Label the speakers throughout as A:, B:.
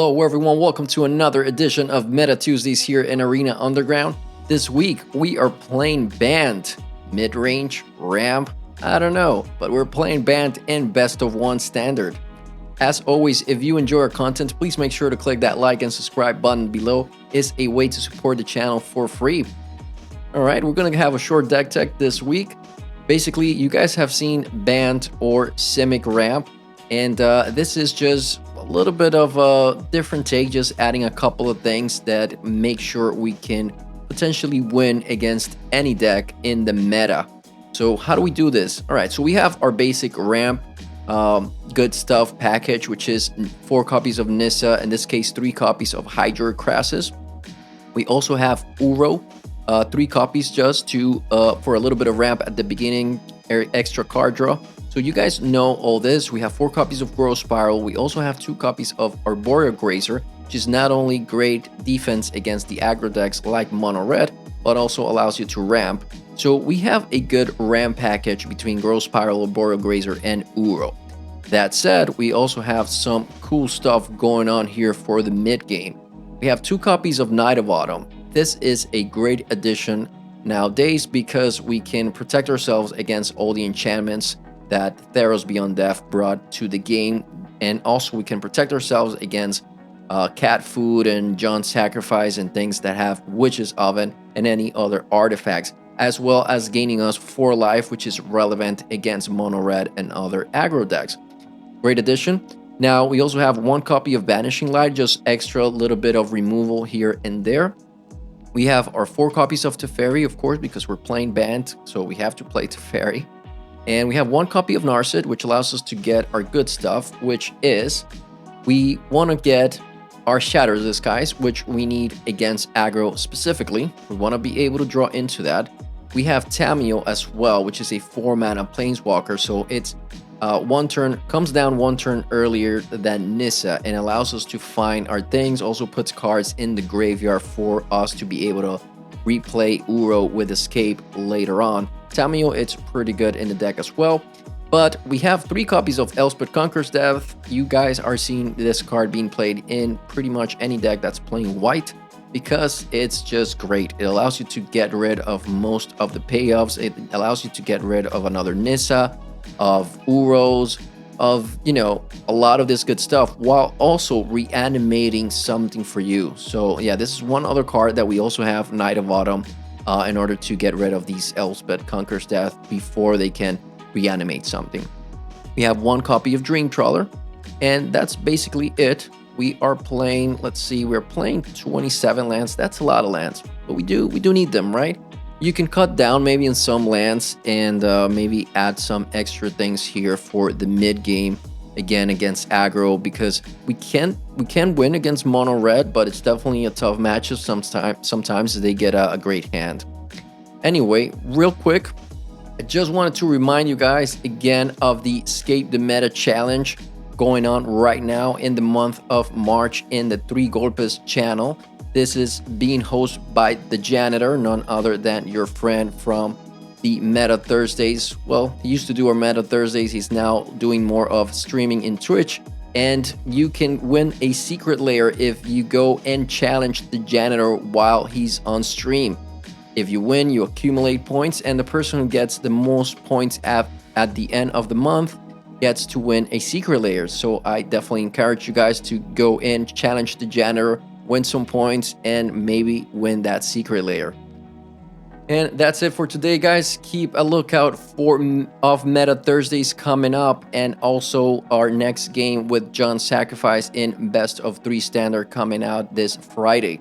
A: Hello everyone, welcome to another edition of Meta Tuesdays here in Arena Underground. This week we are playing Bant Midrange, Ramp, I don't know, but we're playing Bant in Best of 1 Standard. As always, if you enjoy our content, please make sure to click that like and subscribe button below. It's a way to support the channel for free. Alright, we're gonna have a short deck tech this week. Basically, you guys have seen Bant or Simic Ramp, and this is just a little bit of a different take, just adding a couple of things that make sure we can potentially win against any deck in the meta. So how do we do this? All right, so we have our basic ramp good stuff package, which is 4 copies of Nissa, in this case 3 copies of Krasis. We also have Uro, 3 copies just to for a little bit of ramp at the beginning, extra card draw. So you guys know all this. We have 4 copies of Growth Spiral. We also have 2 copies of Arboreal Grazer, which is not only great defense against the aggro decks like Mono Red, but also allows you to ramp. So we have a good ramp package between Growth Spiral, Arboreal Grazer, and Uro. That said, we also have some cool stuff going on here for the mid game. We have 2 copies of Knight of Autumn. This is a great addition nowadays because we can protect ourselves against all the enchantments that Theros Beyond Death brought to the game, and also we can protect ourselves against cat food and John's sacrifice and things that have Witch's Oven and any other artifacts, as well as gaining us 4 life, which is relevant against Mono Red and other aggro decks. Great addition. Now we also have 1 copy of Vanishing Light, just extra little bit of removal here and there. We have our 4 copies of Teferi, of course, because we're playing Bant, so we have to play Teferi. And we have 1 copy of Narset, which allows us to get our good stuff, which is we want to get our Shatter the Skies, which we need against aggro specifically. We want to be able to draw into that. We have Tamiyo as well, which is a 4-mana Planeswalker, so it's 1 turn, comes down 1 turn earlier than Nissa and allows us to find our things, also puts cards in the graveyard for us to be able to replay Uro with Escape later on. Tamiyo, it's pretty good in the deck as well. But we have 3 copies of Elspeth Conquers Death. You guys are seeing this card being played in pretty much any deck that's playing white because it's just great. It allows you to get rid of most of the payoffs. It allows you to get rid of another Nissa, of Uros, of, you know, a lot of this good stuff, while also reanimating something for you. So yeah, this is one other card that we also have, Knight of Autumn, in order to get rid of these Elspeth Conquers Death before they can reanimate something. We have 1 copy of Dream Trawler, and that's basically it. We are playing, let's see, we're playing 27 lands. That's a lot of lands, but we do need them, right? You can cut down maybe in some lands and maybe add some extra things here for the mid game, again against aggro, because we can win against Mono Red, but it's definitely a tough matchup. Sometimes they get a great hand. Anyway, real quick, I just wanted to remind you guys again of the Escape the Meta challenge going on right now in the month of March in the 3 Golpes channel. This is being hosted by the janitor, none other than your friend from the Meta Thursdays. Well, he used to do our Meta Thursdays. He's now doing more of streaming in Twitch. And you can win a secret lair if you go and challenge the janitor while he's on stream. If you win, you accumulate points, and the person who gets the most points at the end of the month gets to win a secret lair. So I definitely encourage you guys to go in, challenge the janitor, win some points, and maybe win that secret lair. And that's it for today, guys. Keep a lookout for Meta Thursdays coming up, and also our next game with John's Sacrifice in Best of 3 Standard coming out this Friday.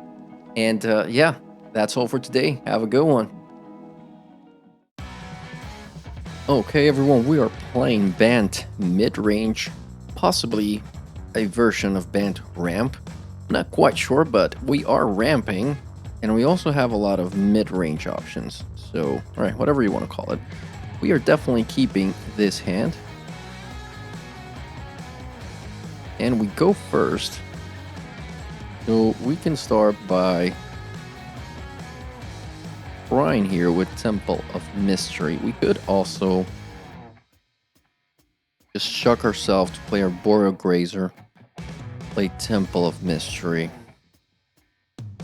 A: And yeah, that's all for today. Have a good one. Okay, everyone, we are playing Bant Midrange, possibly a version of Bant Ramp. Not quite sure, but we are ramping. And we also have a lot of mid-range options. So, alright, whatever you want to call it. We are definitely keeping this hand. And we go first. So we can start by trying here with Temple of Mystery. We could also just shuck ourselves to play our Arboreal Grazer. Play Temple of Mystery.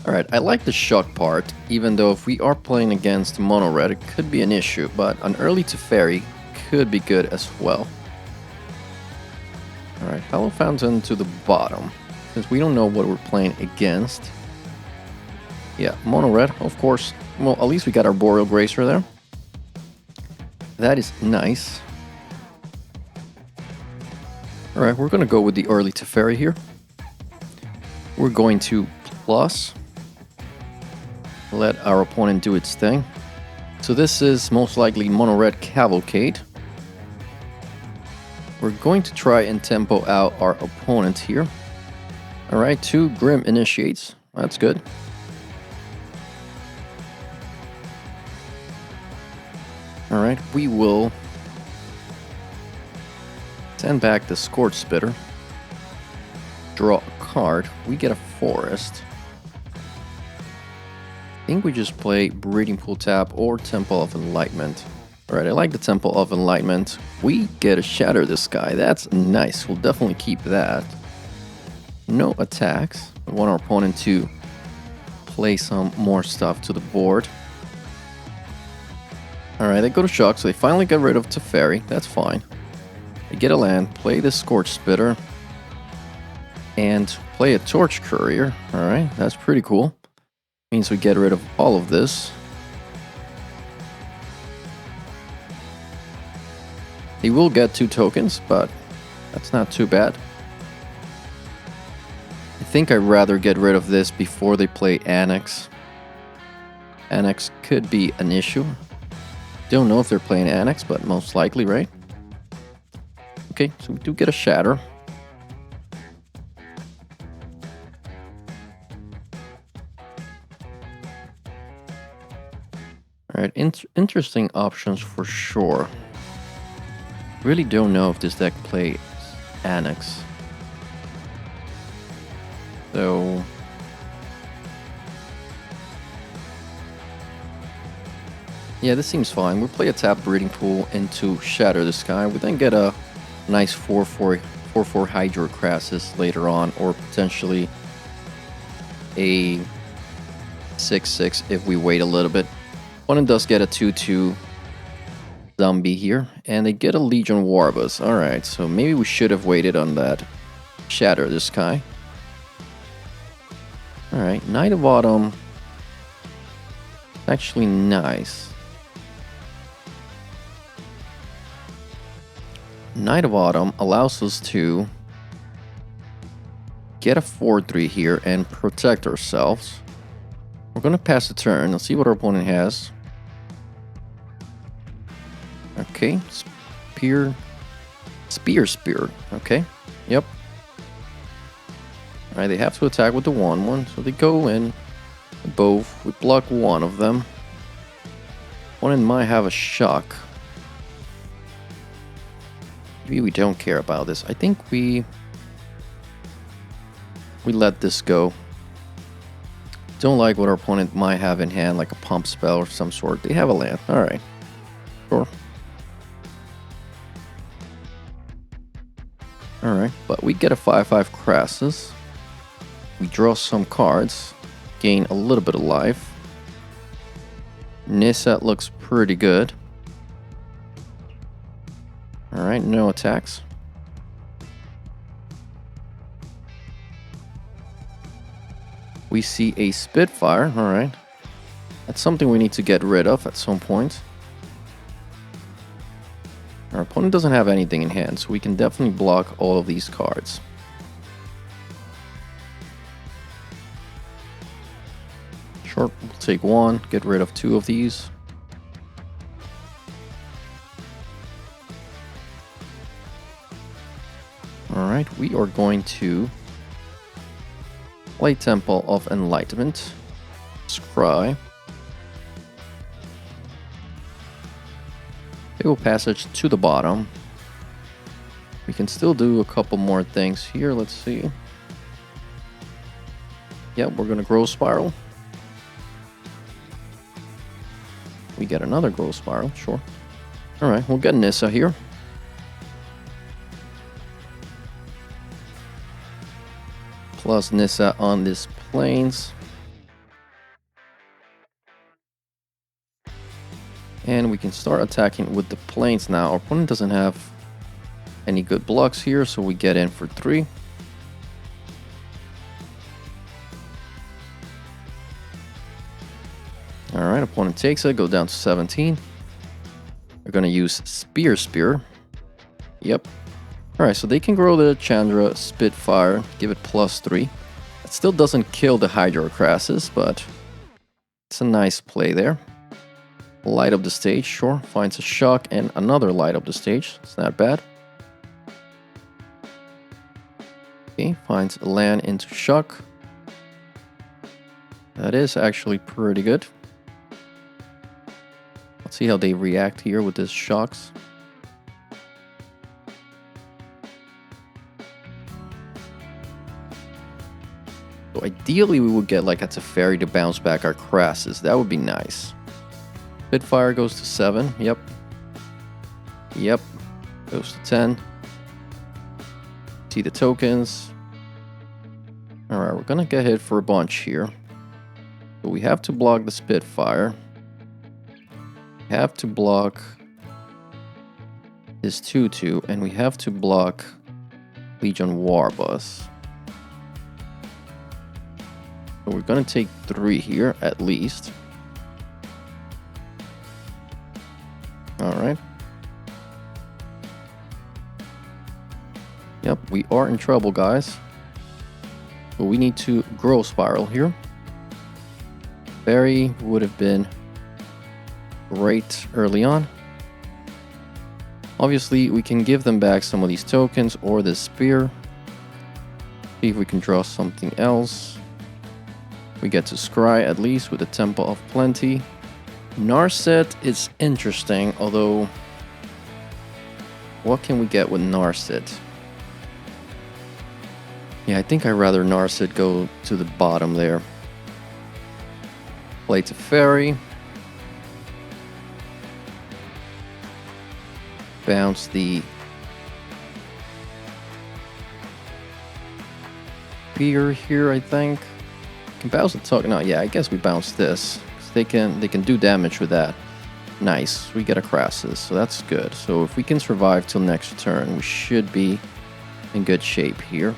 A: Alright, I like the shock part, even though if we are playing against mono red, it could be an issue, but an early Teferi could be good as well. Alright, Hollow Fountain to the bottom, since we don't know what we're playing against. Yeah, mono red, of course. Well, at least we got our Boreal Gracer there. That is nice. Alright, we're gonna go with the early Teferi here. We're going to plus. Let our opponent do its thing. So this is most likely mono red Cavalcade. We're going to try and tempo out our opponent here. Alright, 2 Grim Initiates. That's good. Alright, we will send back the Scorch Spitter. Draw a card. We get a Forest. I think we just play Breeding Pool Tap or Temple of Enlightenment. Alright, I like the Temple of Enlightenment. We get a Shatter this guy. That's nice. We'll definitely keep that. No attacks. We want our opponent to play some more stuff to the board. Alright, they go to Shock, so they finally get rid of Teferi. That's fine. They get a land, play the Scorch Spitter, and play a Torch Courier. Alright, that's pretty cool. Means we get rid of all of this. He will get 2 tokens, but that's not too bad. I think I'd rather get rid of this before they play Annex. Annex could be an issue. Don't know if they're playing Annex, but most likely, right? Okay, so we do get a Shatter. Alright, interesting options for sure. Really don't know if this deck plays Annex. So... yeah, this seems fine. We'll play a tap Breeding Pool into Shatter the Sky. We then get a nice 4/4 Hydro Krasis later on, or potentially a 6/6 if we wait a little bit. Opponent does get a 2/2 zombie here, and they get a Legion Warbus. Alright, so maybe we should have waited on that Shatter the Sky. Alright, Knight of Autumn. Actually nice. Knight of Autumn allows us to get a 4/3 here and protect ourselves. We're going to pass the turn. Let's see what our opponent has. Okay, Spear. Okay, yep. Alright, they have to attack with the 1/1, so they go in both. We block one of them. Opponent might have a shock. Maybe we don't care about this. I think we let this go. Don't like what our opponent might have in hand, like a pump spell or some sort. They have a land. Alright. Sure. Alright, but we get a 5/5 Krasis. We draw some cards. Gain a little bit of life. Nissa looks pretty good. Alright, no attacks. We see a Spitfire. Alright. That's something we need to get rid of at some point. Our opponent doesn't have anything in hand, so we can definitely block all of these cards. Sure, we'll take one, get rid of 2 of these. Alright, we are going to play Temple of Enlightenment. Scry. Fatal Passage to the bottom. We can still do a couple more things here. Let's see. Yep, we're going to Growth Spiral. We get another Growth Spiral, sure. Alright, we'll get Nissa here. plus Nissa on these planes. And we can start attacking with the planes now. Our opponent doesn't have any good blocks here, so we get in for 3. Alright, opponent takes it, go down to 17. We're gonna use Spear. Yep. Alright, so they can grow the Chandra Spitfire, give it +3. It still doesn't kill the Hydro Krasis, but it's a nice play there. Light up the stage, sure. Finds a shock and another light up the stage. It's not bad. Okay, finds a land into shock. That is actually pretty good. Let's see how they react here with these shocks. So ideally we would get like a Teferi to bounce back our Krasis. That would be nice. Spitfire goes to 7. Yep. Goes to 10. See the tokens. Alright, we're gonna get hit for a bunch here. So we have to block the Spitfire. We have to block this 2/2, and we have to block Legion Warbus. So we're gonna take 3 here at least. Alright. Yep, we are in trouble, guys. But we need to grow Spiral here. Fairy would have been great early on. Obviously, we can give them back some of these tokens or this spear. See if we can draw something else. We get to scry at least with the Temple of Plenty. Narset is interesting, although what can we get with Narset? Yeah, I think I'd rather Narset go to the bottom there. Play to Fairy. Bounce the spear here, I think. Can bounce the token. No, yeah, I guess we bounce this. They can do damage with that. Nice, we get a Krasis, so that's good. So if we can survive till next turn, we should be in good shape here.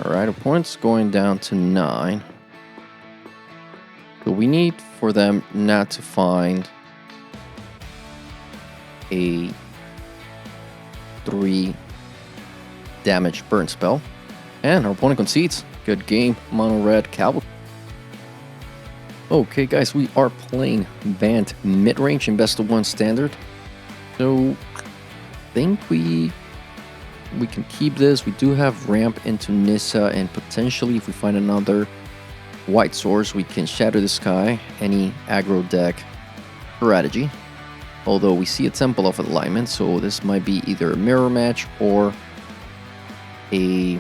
A: Alright, opponent's going down to 9. So we need for them not to find a 3 damage burn spell. And our opponent concedes. Good game, mono red Cavalry. Okay guys, we are playing Bant Midrange in best of 1 standard. So I think we can keep this. We do have ramp into Nissa, and potentially if we find another white source, we can shatter the sky. Any aggro deck strategy. Although we see a Temple of Alignment, so this might be either a mirror match or a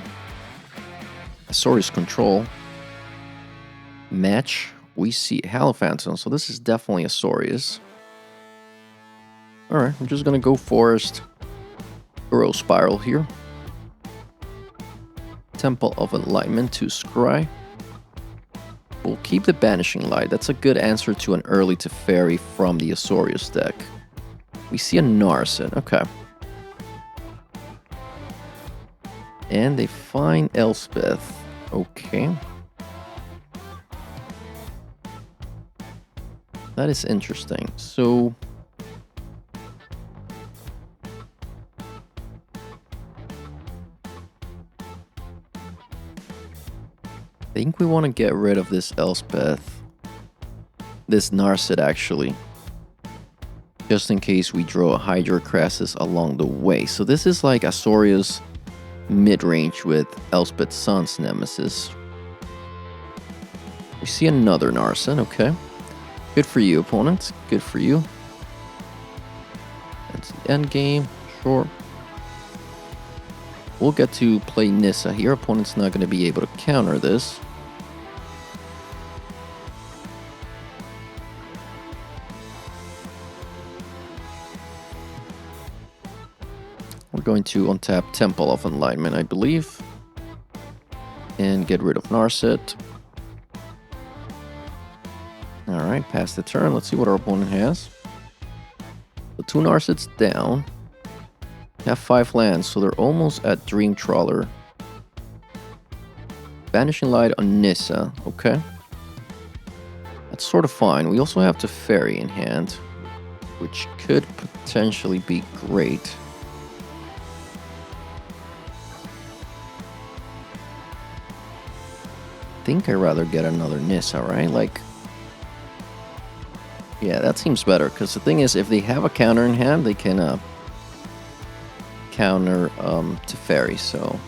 A: Azorius control match. We see Halophanton, so this is definitely Azorius. Alright, I'm just gonna go Forest, Grow Spiral here. Temple of Enlightenment to scry. We'll keep the Banishing Light. That's a good answer to an early Teferi from the Azorius deck. We see a Narset, okay. And they find Elspeth. Okay. That is interesting. So I think we want to get rid of this Elspeth. This Narset actually. Just in case we draw a Hydro Krasis along the way. So this is like Azorius mid-range with Elspeth's Son's Nemesis. We see another Narset, okay. Good for you, opponent. Good for you. That's the end game, sure. We'll get to play Nissa here. Opponent's not going to be able to counter this. going to untap Temple of Enlightenment, I believe. And get rid of Narset. Alright, pass the turn. Let's see what our opponent has. The 2 Narsets down. They have 5 lands, so they're almost at Dream Trawler. Banishing Light on Nissa, okay. That's sort of fine. We also have the Fairy in hand, which could potentially be great. I think I'd rather get another Nissa, right? Like, yeah, that seems better, because the thing is, if they have a counter in hand, they can counter to Fairy, so...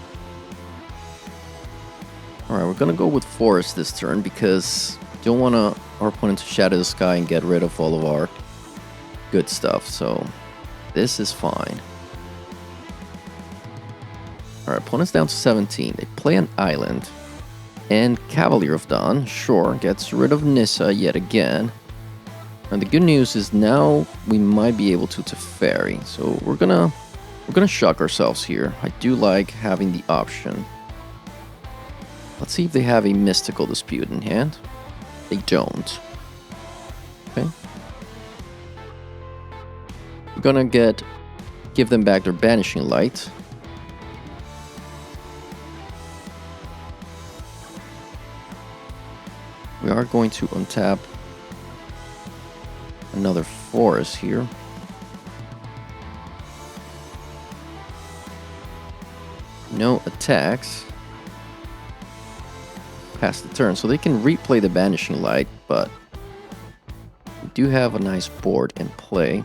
A: Alright, we're gonna go with Forest this turn, because we don't want our opponent to Shadow the Sky and get rid of all of our good stuff, so this is fine. Alright, opponent's down to 17. They play an island. And Cavalier of Dawn, sure, gets rid of Nissa yet again. And the good news is now we might be able to Fairy. So we're gonna shock ourselves here. I do like having the option. Let's see if they have a Mystical Dispute in hand. They don't. Okay. We're gonna give them back their Banishing Light. We are going to untap another Forest here. No attacks. Pass the turn, so they can replay the Banishing Light, but we do have a nice board in play.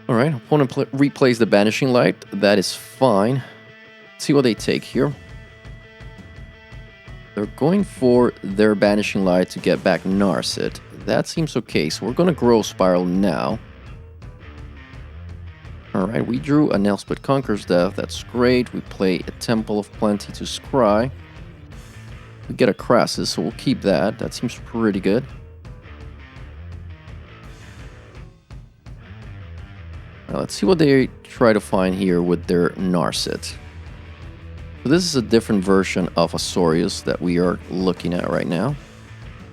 A: Alright, opponent replays the Banishing Light. That is fine. Let's see what they take here. They're going for their Banishing Light to get back Narset. That seems okay, so we're going to Growth Spiral now. Alright, we drew an Elspeth Conquers Death. That's great. We play a Temple of Plenty to scry. We get a Krasis, so we'll keep that. That seems pretty good. Now let's see what they try to find here with their Narset. So this is a different version of Azorius that we are looking at right now.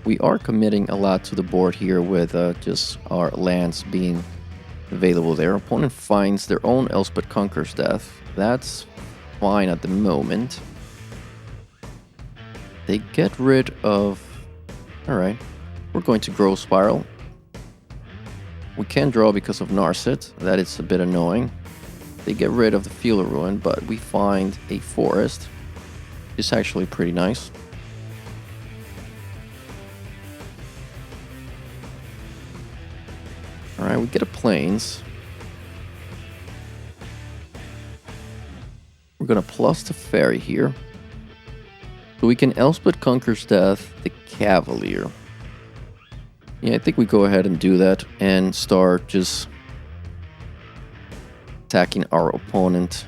A: We are committing a lot to the board here with just our lands being available there. Opponent finds their own Elspeth Conquers Death. That's fine at the moment. They get rid of... Alright, we're going to Growth Spiral. We can draw because of Narset. That is a bit annoying. They get rid of the Field of Ruin, but we find a Forest. It's actually pretty nice. Alright, we get a Plains. We're gonna plus the Fairy here. So we can Elspeth Conquers Death, the Cavalier. Yeah, I think we go ahead and do that and start just attacking our opponent.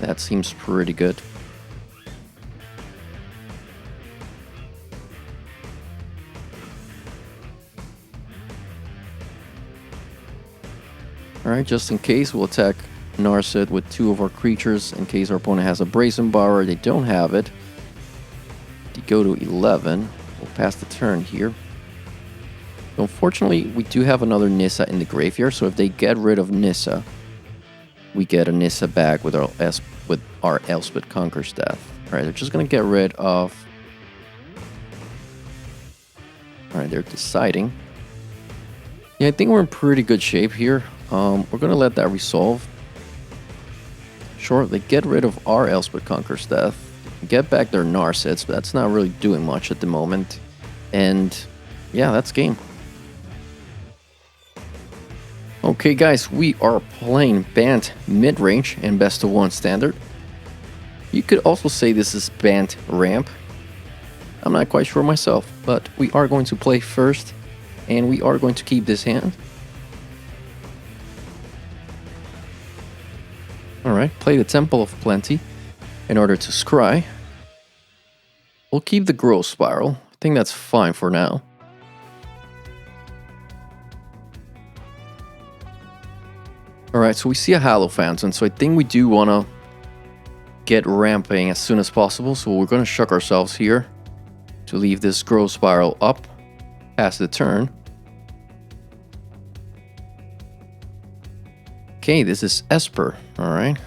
A: That seems pretty good. Alright, just in case, we'll attack Narset with 2 of our creatures in case our opponent has a Brazen Borrower. They don't have it. They go to 11. We'll pass the turn here. So unfortunately, we do have another Nissa in the graveyard, so if they get rid of Nissa, we get a Nissa back with our Elspeth Conquers Death. Alright, they're just gonna get rid of... Alright, they're deciding. Yeah, I think we're in pretty good shape here. We're gonna let that resolve. Sure, they get rid of our Elspeth Conquers Death. Get back their Narsets, but that's not really doing much at the moment. And yeah, that's game. Okay guys, we are playing Bant Midrange in Best of 1 Standard. You could also say this is Bant Ramp. I'm not quite sure myself, but we are going to play first, and we are going to keep this hand. Alright, play the Temple of Plenty. in order to scry. We'll keep the growth spiral. I think that's fine for now. Alright, so we see a Hollow Fountain, so I think we do want to get ramping as soon as possible. So we're going to shock ourselves here to leave this growth spiral up past the turn. Okay, this is Esper. Alright.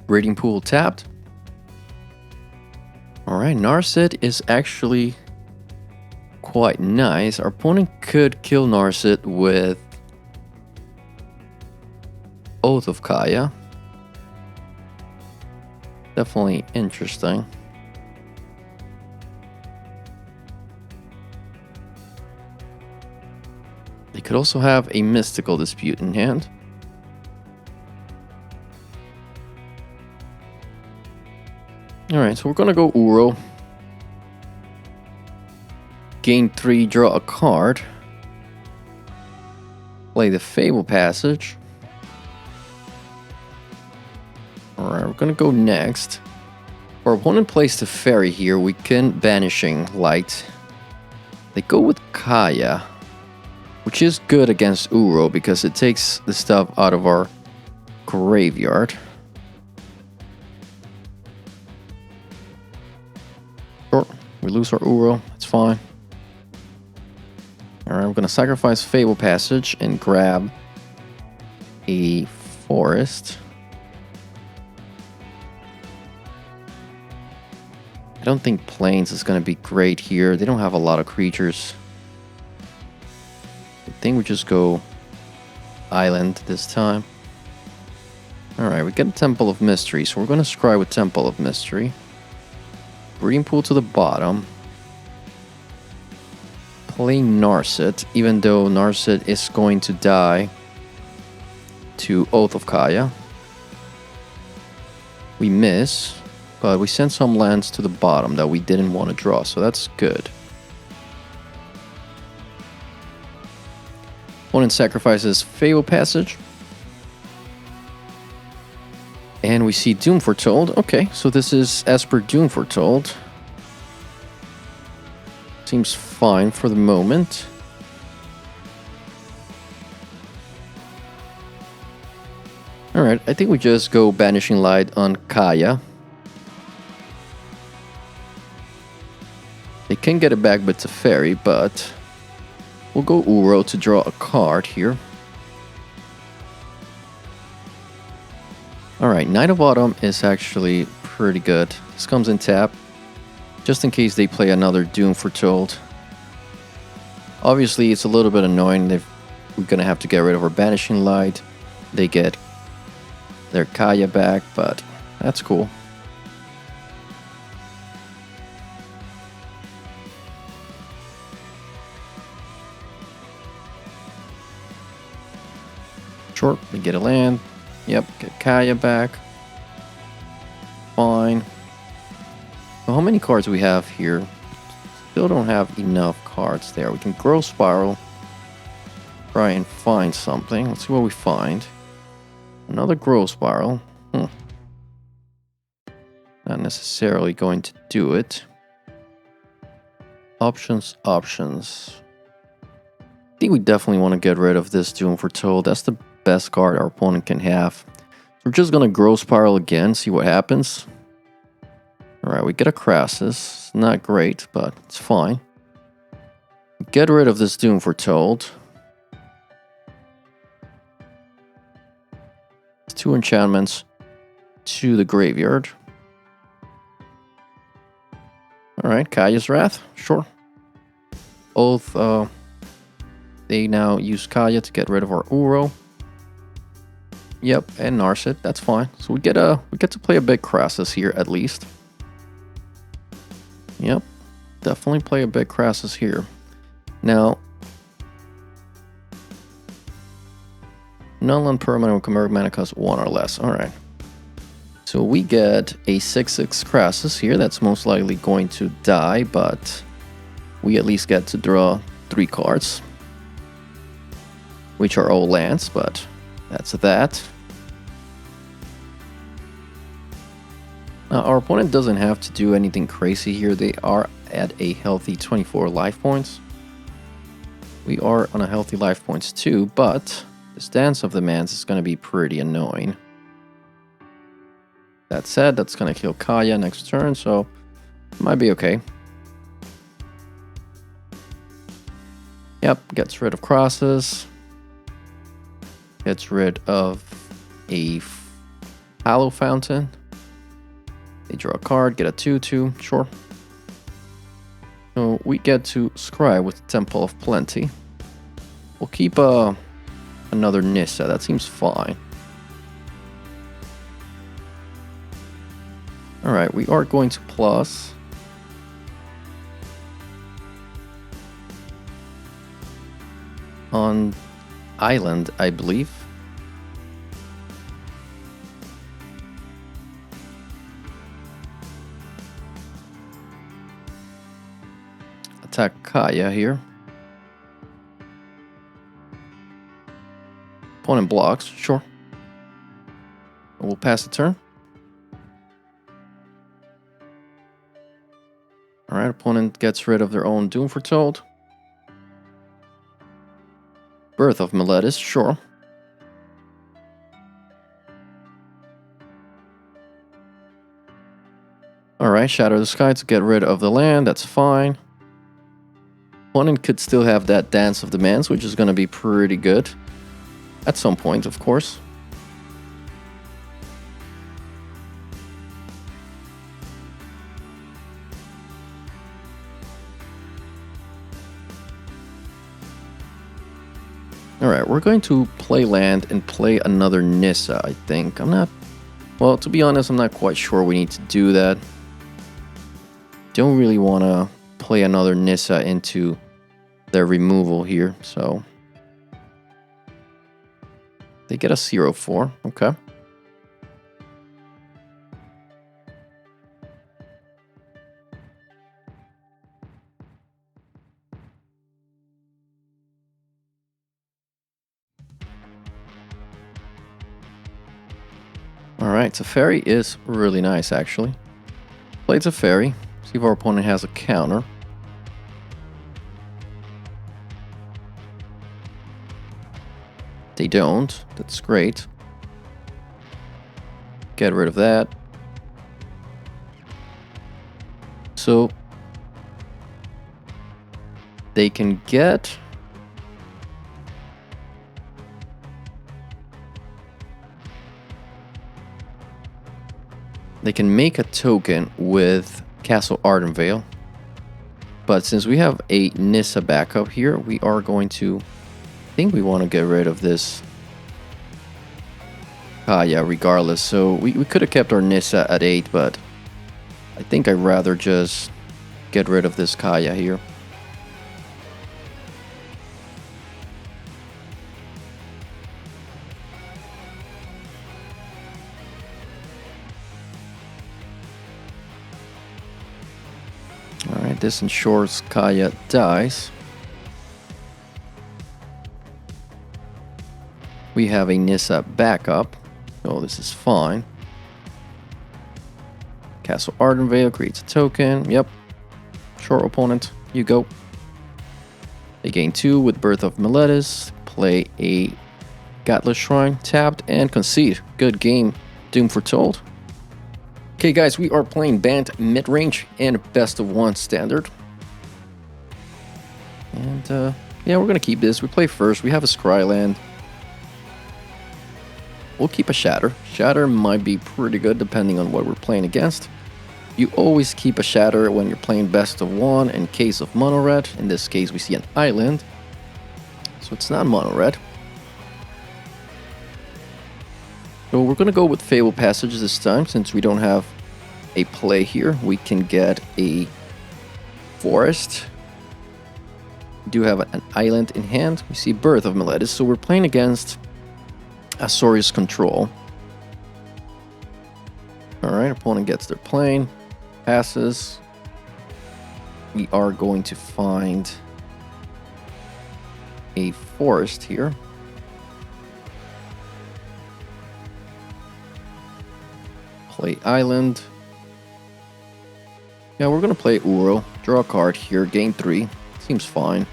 A: Raiding Pool tapped. Alright, Narset is actually quite nice. Our opponent could kill Narset with Oath of Kaya. Definitely interesting. They could also have a Mystical Dispute in hand. Alright, so we're gonna go Uro. Gain 3, draw a card. Play the Fable Passage. Alright, we're gonna go next. Our opponent plays the Fairy here. We can Banishing Light. They go with Kaya, which is good against Uro because it takes the stuff out of our graveyard. Sure, we lose our Uro, it's fine. Alright, we're gonna sacrifice Fable Passage and grab a Forest. I don't think Plains is gonna be great here. They don't have a lot of creatures. I think we just go Island this time. Alright, we get a Temple of Mystery, so we're gonna scry with Temple of Mystery. Breeding Pool to the bottom. Play Narset, even though Narset is going to die to Oath of Kaya. We miss, but we send some lands to the bottom that we didn't want to draw, so that's good. Opponent sacrifices Fable Passage. And we see Doom Foretold. Okay, so this is Esper Doom Foretold. Seems fine for the moment. Alright, I think we just go Banishing Light on Kaya. They can get it back with the Fairy, but we'll go Uro to draw a card here. Alright, Knight of Autumn is actually pretty good. This comes in tap, just in case they play another Doom Foretold. Obviously, it's a little bit annoying. We're going to have to get rid of our Banishing Light. They get their Kaya back, but that's cool. Sure, they get a land. Yep, get Kaya back. Fine. So how many cards do we have here? Still don't have enough cards there. We can Growth Spiral. Try and find something. Let's see what we find. Another Growth Spiral. Not necessarily going to do it. Options. I think we definitely want to get rid of this Doom Foretold. That's the best card our opponent can have. So we're just gonna Growth Spiral again, see what happens. Alright, we get a Krasis. Not great, but it's fine. Get rid of this Doom Foretold. It's 2 enchantments to the graveyard. Alright, Kaya's Wrath, sure. Oath, they now use Kaya to get rid of our Uro. Yep, and Narset, that's fine. So we get to play a big Krasis here at least. Yep, definitely play a big Krasis here. Now, non-land permanent with convert mana cost 1 or less. Alright. So we get a 6/6 Krasis here. That's most likely going to die, but we at least get to draw 3 cards, which are all lands, but that's that. Our opponent doesn't have to do anything crazy here. They are at a healthy 24 life points. We are on a healthy life points too, but the stance of the Mans is going to be pretty annoying. That said, that's going to kill Kaya next turn, so it might be okay. Yep, gets rid of Krasis. Gets rid of a Hallow Fountain. They draw a card, get a 2/2, sure. So we get to scry with the Temple of Plenty. We'll keep another Nissa, that seems fine. Alright, we are going to plus. On Island, I believe. Attack Kaya here. Opponent blocks, sure. We'll pass the turn. Alright, opponent gets rid of their own Doom Foretold. Birth of Meletis, sure. Alright, Shatter the Sky to get rid of the land, that's fine. Opponent could still have that Dance of Demands, which is going to be pretty good. At some point, of course. Alright, we're going to play land and play another Nissa, I think. Well, to be honest, I'm not quite sure we need to do that. Don't really want to play another Nissa into their removal here, so they get a 0/4, okay. Alright, Teferi is really nice actually. Play Teferi, see if our opponent has a counter. They don't. That's great. Get rid of that. So they can get make a token with Castle Ardenvale. But since we have a Nissa backup here, we are going to, I think we want to get rid of this Kaya regardless. So we could have kept our Nissa at 8, but I think I'd rather just get rid of this Kaya here. Alright, this ensures Kaya dies. We have a Nissa backup, so this is fine. Castle Ardenvale creates a token. Yep. Sure, opponent. You go. They gain 2 with Birth of Meletis. Play a Gatless Shrine. Tapped and concede. Good game. Doom Foretold. Okay, guys, we are playing Bant Midrange and Best of 1 Standard. And, yeah, we're going to keep this. We play first. We have a Scryland. We'll keep a Shatter. Shatter might be pretty good depending on what we're playing against. You always keep a Shatter when you're playing Best of 1 in case of Mono Red. In this case, we see an Island. So it's not Mono Red. So we're going to go with Fable Passage this time, since we don't have a play here. We can get a Forest. We do have an Island in hand. We see Birth of Meletis, so we're playing against Azorius control. Alright, opponent gets their plane. Passes. We are going to find a Forest here. Play Island. Yeah, we're gonna play Uro. Draw a card here, gain 3. Seems fine.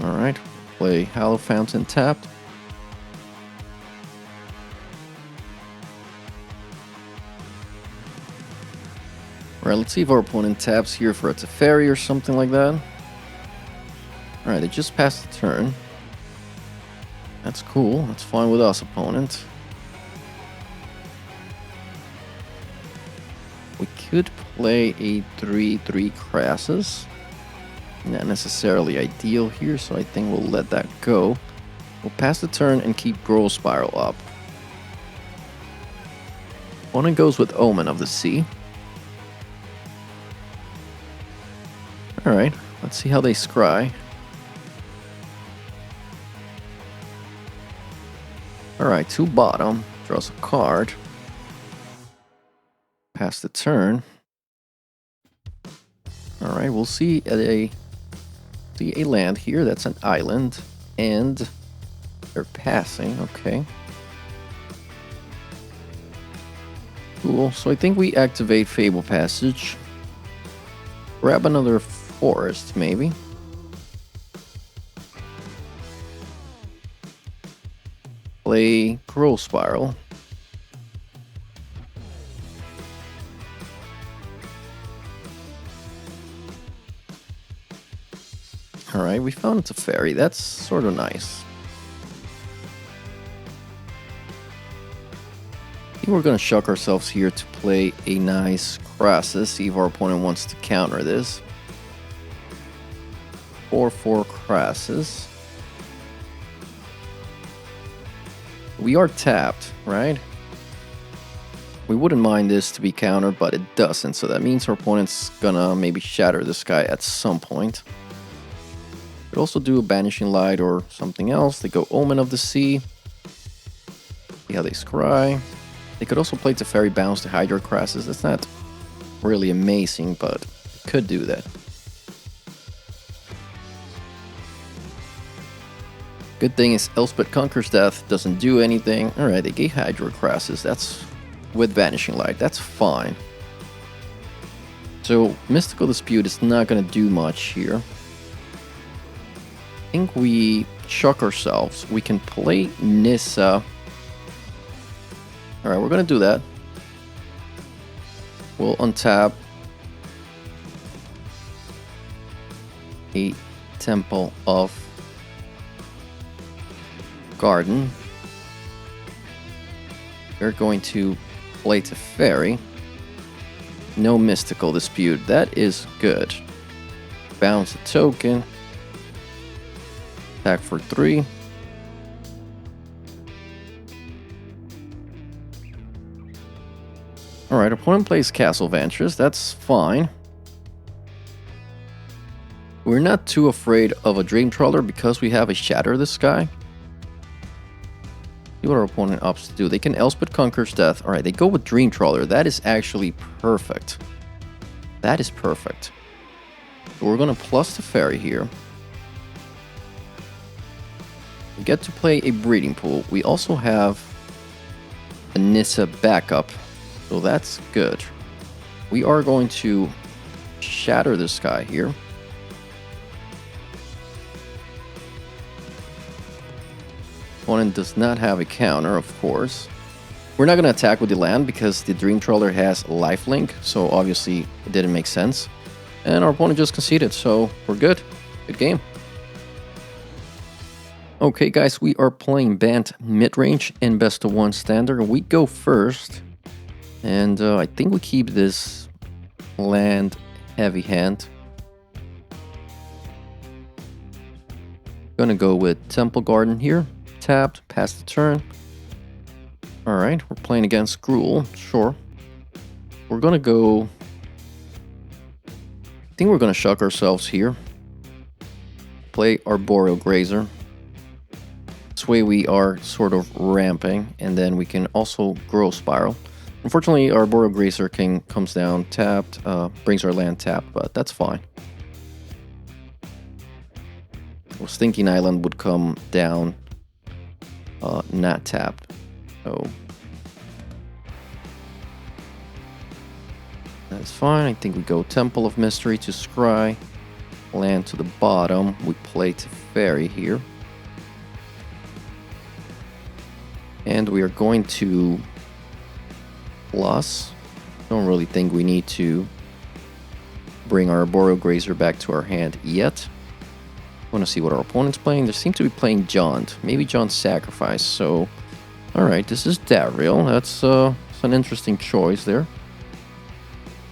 A: Alright, play Hallow Fountain tapped. Alright, let's see if our opponent taps here for a Teferi or something like that. Alright, they just passed the turn. That's cool. That's fine with us, opponent. We could play a 3/3 Krasis. Not necessarily ideal here, so I think we'll let that go. We'll pass the turn and keep Growth Spiral up. Opponent goes with Omen of the Sea. Alright, let's see how they scry. Alright, 2 bottom. Draws a card. Pass the turn. Alright, we'll see a land here. That's an island. And they're passing. Okay. Cool. So I think we activate Fable Passage. Grab another forest, maybe. Play Growth Spiral. Alright, we found a Teferi. That's sort of nice. I think we're going to shock ourselves here to play a nice Krasis, see if our opponent wants to counter this. 4/4 Krasis. We are tapped, right? We wouldn't mind this to be countered, but it doesn't, so that means our opponent's gonna maybe shatter this guy at some point. Could also do a Banishing Light or something else. They go Omen of the Sea. See how they scry. They could also play Teferi Bounce to hide your Krasis. That's not really amazing, but it could do that. Good thing is Elspeth Conquers Death doesn't do anything. Alright, they gave Hydro Krasis. That's with Vanishing Light. That's fine. So, Mystical Dispute is not going to do much here. I think we shock ourselves. We can play Nissa. Alright, we're going to do that. We'll untap a Temple of Garden. We're going to play Teferi. No Mystical Dispute. That is good. Bounce a token. Attack for 3. Alright, opponent plays Castle Vantress. That's fine. We're not too afraid of a Dream Trawler because we have a Shatter the Sky. See what our opponent opts to do. They can Elspeth Conquers Death. Alright, they go with Dream Trawler. That is actually perfect. That is perfect. So we're going to plus Teferi here. We get to play a Breeding Pool. We also have a Nissa backup. So that's good. We are going to shatter this guy here. Opponent does not have a counter, of course. We're not going to attack with the land because the Dream Trawler has lifelink, so obviously it didn't make sense. And our opponent just conceded, so we're good. Good game. Okay, guys, we are playing Bant Midrange in Best of 1 Standard. We go first, and I think we keep this land heavy hand. Gonna go with Temple Garden here. Tapped, pass the turn. Alright, we're playing against Gruul, sure. We're gonna go... I think we're gonna shock ourselves here. Play Arboreal Grazer. This way we are sort of ramping, and then we can also Growth Spiral. Unfortunately, our Arboreal Grazer comes down tapped, brings our land tapped, but that's fine. I was thinking Island would come down not tapped. So That's fine. I think we go Temple of Mystery to scry. Land to the bottom. We play Teferi here. And we are going to plus. Don't really think we need to bring our Arboreal Grazer back to our hand yet. I want to see what our opponent's playing. They seem to be playing Jaunt. Maybe Jaunt Sacrifice. So, alright, this is Davriel. That's an interesting choice there.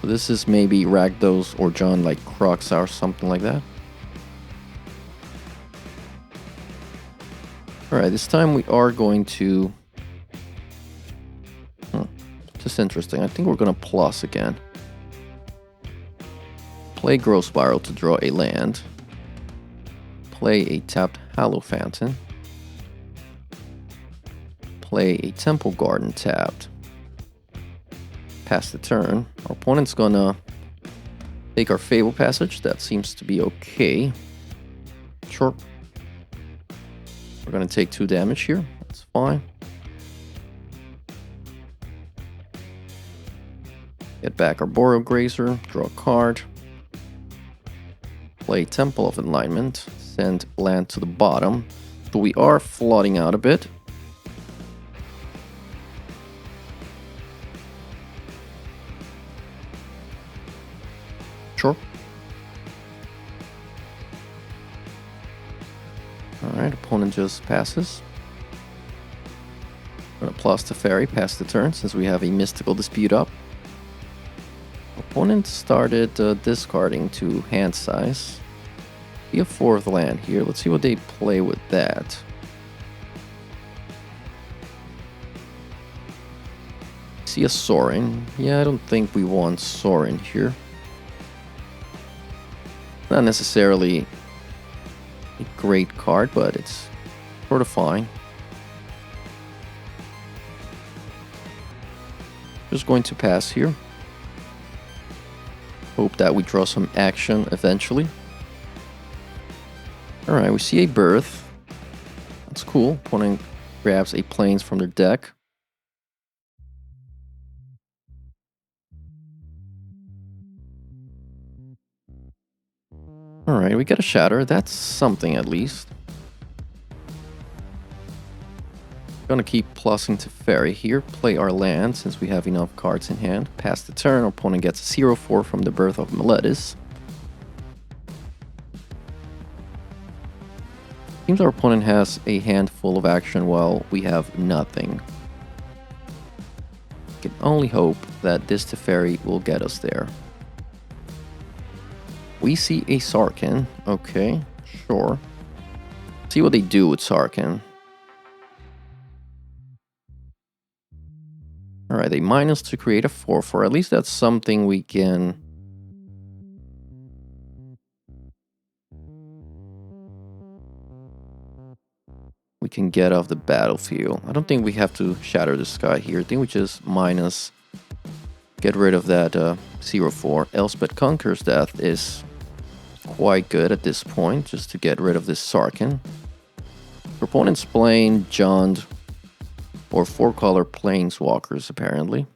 A: So this is maybe Rakdos or Jaunt like Kroxa or something like that. Alright, this time we are going to... Just interesting. I think we're going to plus again. Play Growth Spiral to draw a land. Play a tapped Hallow Fountain. Play a Temple Garden tapped. Pass the turn. Our opponent's gonna take our Fable Passage. That seems to be okay. Sure. We're gonna take 2 damage here. That's fine. Get back our Arboreal Grazer. Draw a card. Play Temple of Enlightenment. Send land to the bottom. So we are flooding out a bit. Sure. Alright, opponent just passes. We're gonna plus Teferi, pass the turn since we have a Mystical Dispute up. Opponent started discarding to hand size. Be a 4th land here. Let's see what they play with that. See a Sorin. Yeah, I don't think we want Sorin here. Not necessarily a great card, but it's sort of fine. Just going to pass here. Hope that we draw some action eventually. Alright, we see a Birth. That's cool. Opponent grabs a Plains from their deck. Alright, we get a Shatter. That's something at least. Gonna keep plussing Teferi here. Play our land since we have enough cards in hand. Pass the turn. Our opponent gets a 0/4 from the Birth of Meletis. Seems our opponent has a handful of action while we have nothing. Can only hope that this Teferi will get us there. We see a Sarkhan. Okay, sure. See what they do with Sarkhan. Alright, they minus to create a 4/4. At least that's something we can... we can get off the battlefield. I don't think we have to Shatter the Sky here. I think we just minus... get rid of that 0/4. Elspeth Conquers Death is quite good at this point, just to get rid of this Sarkhan. Opponent's playing Jund or 4-color Planeswalkers, apparently.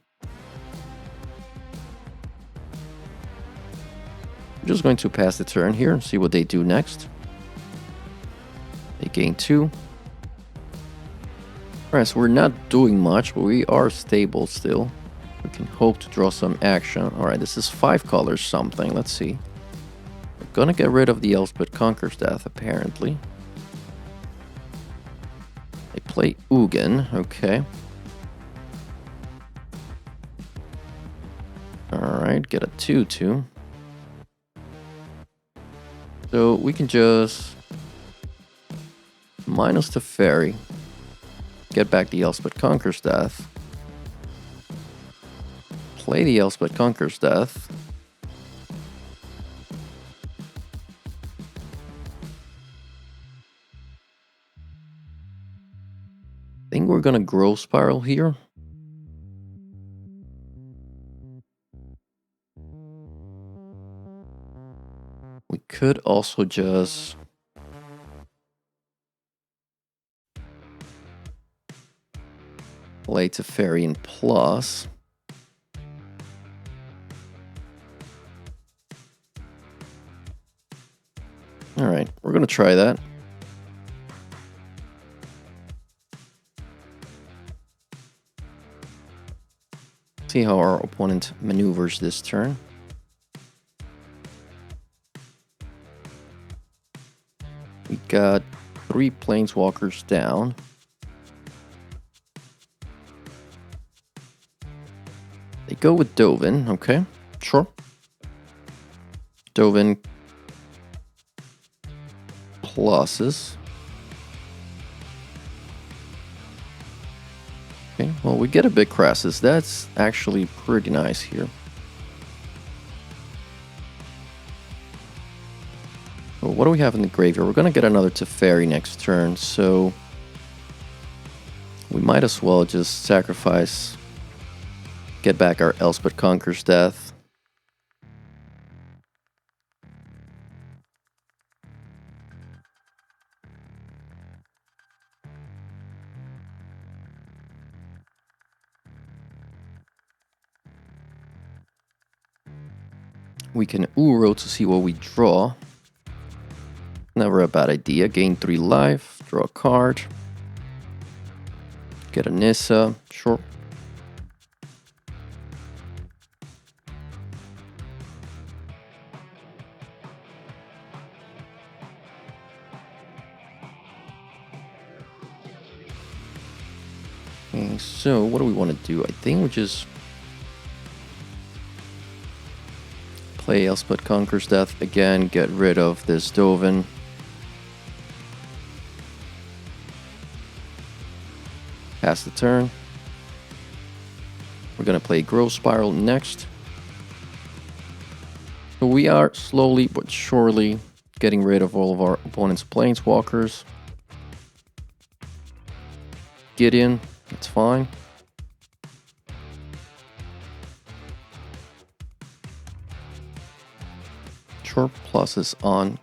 A: I'm just going to pass the turn here and see what they do next. They gain 2. Alright, so we're not doing much, but we are stable still. We can hope to draw some action. Alright, this is 5 colors something. Let's see. We're gonna get rid of the Elspeth Conquers Death, apparently. They play Ugin, okay. Alright, get a 2/2. So we can just minus the Teferi. Get back the Elspeth Conquers Death. Play the Elspeth Conquers Death. I think we're gonna Growth Spiral here. We could also just play Teferi in plus. Alright, we're gonna try that. See how our opponent maneuvers this turn. We got 3 planeswalkers down. They go with Dovin, okay, sure. Dovin pluses. Okay, well, we get a big Krasis. That's actually pretty nice here. Well, what do we have in the graveyard? We're going to get another Teferi next turn, so we might as well just sacrifice, get back our Elspeth Conquers Death. We can Uro to see what we draw. Never a bad idea. Gain 3 life, draw a card. Get a Nissa, sure. Okay, so what do we want to do? I think we just play Elspeth Conquers Death again, get rid of this Dovin. Pass the turn. We're going to play Growth Spiral next. So we are slowly but surely getting rid of all of our opponent's planeswalkers. Gideon, that's fine. Sure, pluses on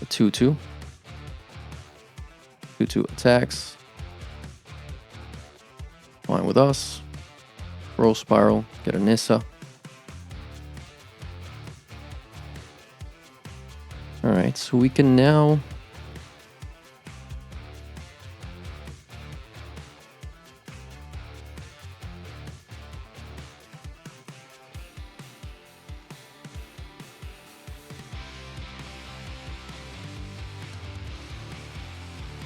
A: a 2/2. 2/2 attacks. Fine with us. Roll Spiral, get a Nissa. Alright, so we can now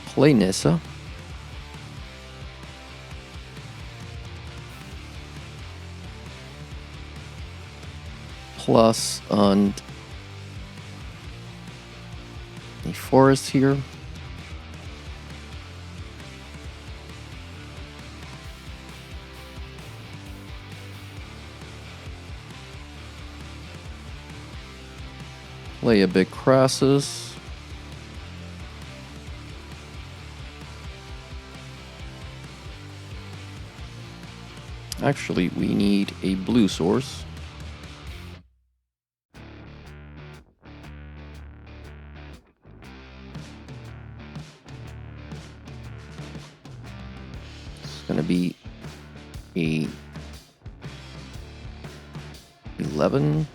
A: play Nissa. Plus on the forest here. Play a big Krasis. Actually, we need a blue source. It's gonna be a 11.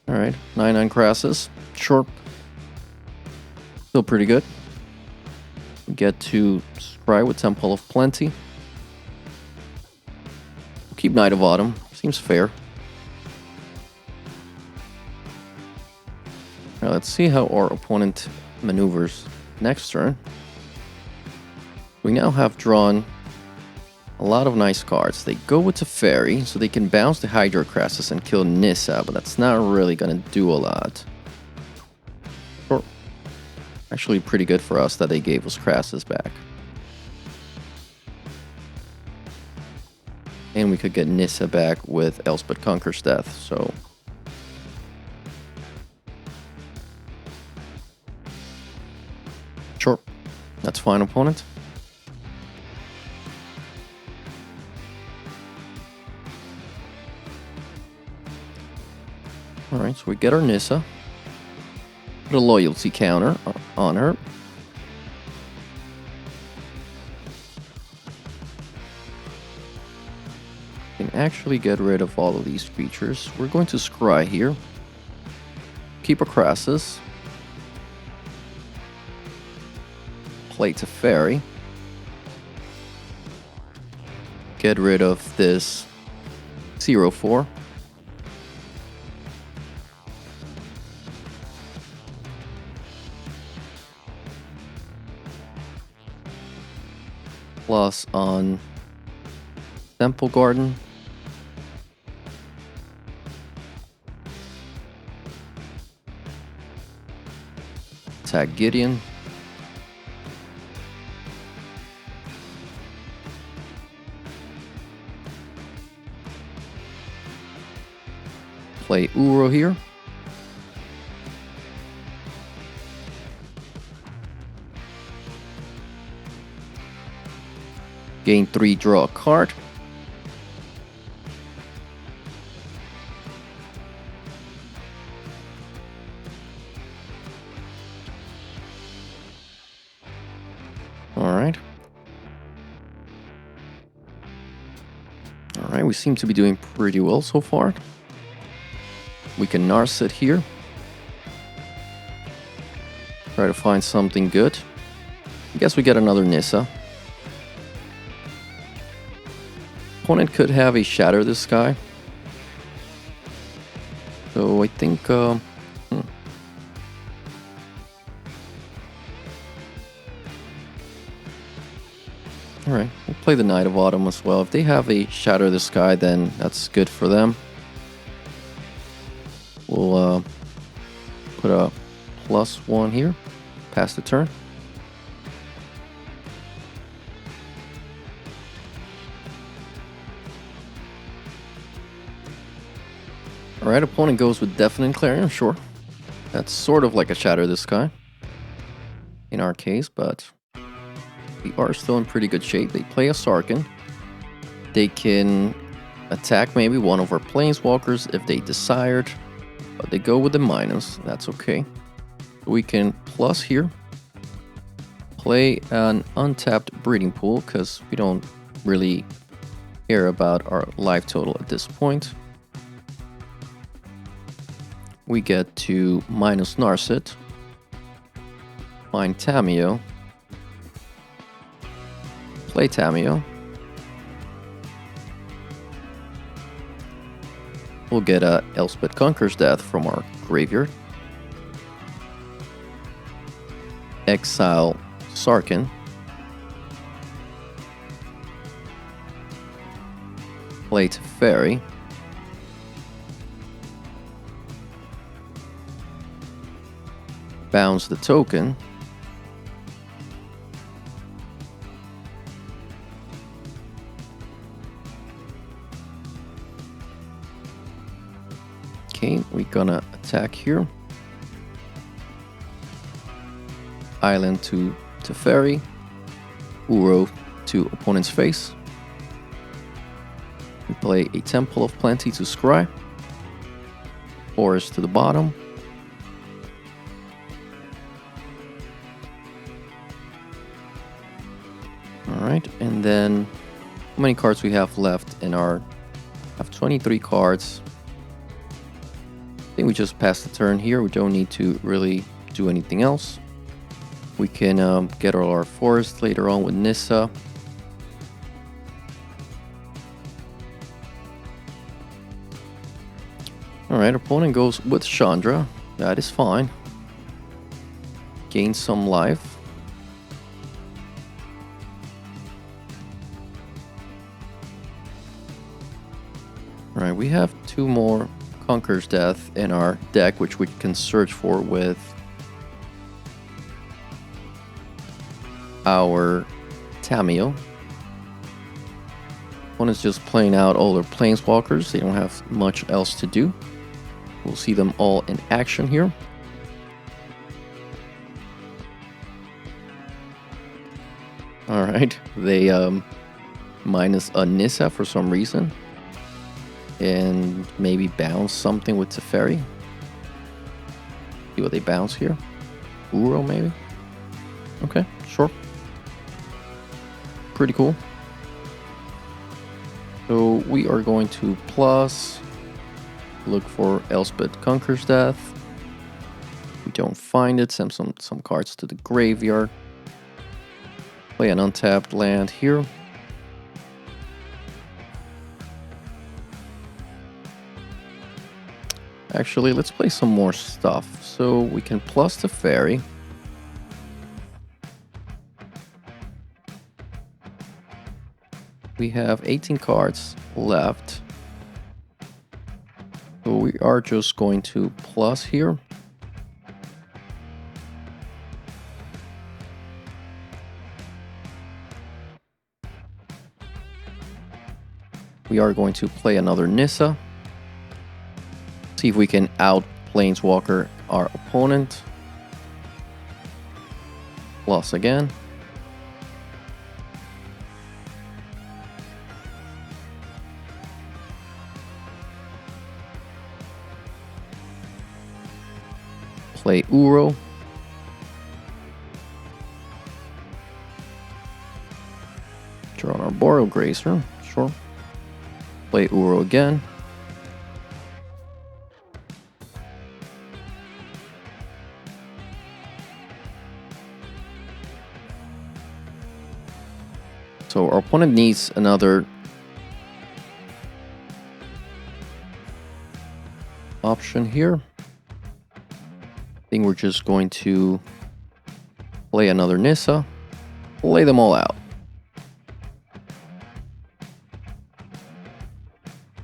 A: All right, 9 on Krasis. Sure. Still pretty good. We get to scry with Temple of Plenty. We'll keep Knight of Autumn. Seems fair. Now let's see how our opponent maneuvers next turn. We now have drawn a lot of nice cards. They go with Teferi, so they can bounce the Hydro Krasis and kill Nissa, but that's not really gonna do a lot. Sure. Actually pretty good for us that they gave us Krasis back. And we could get Nissa back with Elspeth Conquers Death, so... Sure. That's fine, opponent. Alright, so we get our Nissa. Put a loyalty counter on her. actually get rid of all of these creatures. We're going to scry here. Keep a Krasis. Play Teferi. Get rid of this 0/4. Plus on Temple Garden. Attack Gideon. Play Uro here. Gain 3, draw a card. Alright. Alright, we seem to be doing pretty well so far. We can Nars it here. Try to find something good. I guess we get another Nissa. Opponent could have a Shatter the Sky. So I think... Alright, we'll play the Knight of Autumn as well. If they have a Shatter the Sky, then that's good for them. We'll put a +1 here. Pass the turn. Alright, opponent goes with Deafening Clarion, sure. That's sort of like a Shatter the Sky in our case, but we are still in pretty good shape. They play a Sarkhan. They can attack maybe one of our Planeswalkers if they desired, but they go with the minus. That's okay. We can plus here. Play an untapped Breeding Pool because we don't really care about our life total at this point. We get to minus Narset. Find Tamiyo. Play Tamiyo. We'll get a Elspeth Conquers Death from our graveyard. Exile Sarkhan. Play Teferi. Bounce the token. Okay, we're gonna attack here. Island to Teferi. Uro to opponent's face. We play a Temple of Plenty to scry. Forest to the bottom. Alright, and then how many cards we have left in our... have 23 cards. I think we just pass the turn here. We don't need to really do anything else. We can get our forest later on with Nissa. Alright, opponent goes with Chandra. That is fine. Gain some life. Alright, we have 2 more Conqueror's Death in our deck, which we can search for with our Tamiyo. One is just playing out all their Planeswalkers. They don't have much else to do. We'll see them all in action here. Alright, they minus a Nissa for some reason. And maybe bounce something with Teferi. See what they bounce here. Uro maybe. Okay, sure. Pretty cool. So we are going to plus, look for Elspeth Conquers Death. We don't find it, send some cards to the graveyard. Play an untapped land here. Actually, let's play some more stuff. So we can plus the fairy. We have 18 cards left. So we are just going to plus here. We are going to play another Nissa. See if we can out planeswalker our opponent. Plus again. Play Uro. Draw on our Boreal Gracer. Sure. Play Uro again. So our opponent needs another option here. I think we're just going to play another Nissa, lay them all out.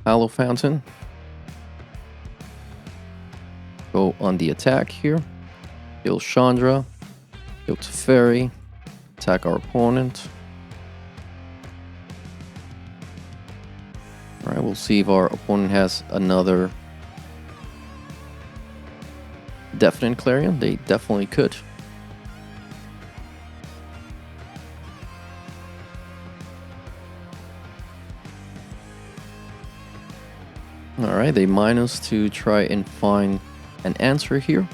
A: Hollow Fountain. Go on the attack here. Kill Chandra. Kill Teferi. Attack our opponent. Alright, we'll see if our opponent has another Definite Clarion. They definitely could. Alright, they mine us to try and find an answer here.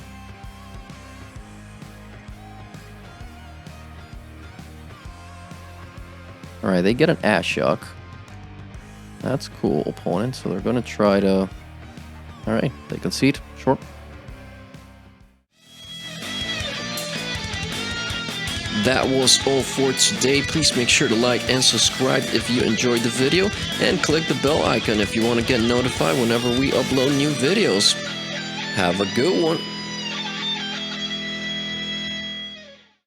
A: Alright, they get an Ashok. That's cool, opponent. So they're gonna try to... Alright, they concede. Sure. That was all for today. Please make sure to like and subscribe if you enjoyed the video, and click the bell icon if you want to get notified whenever we upload new videos. Have a good one.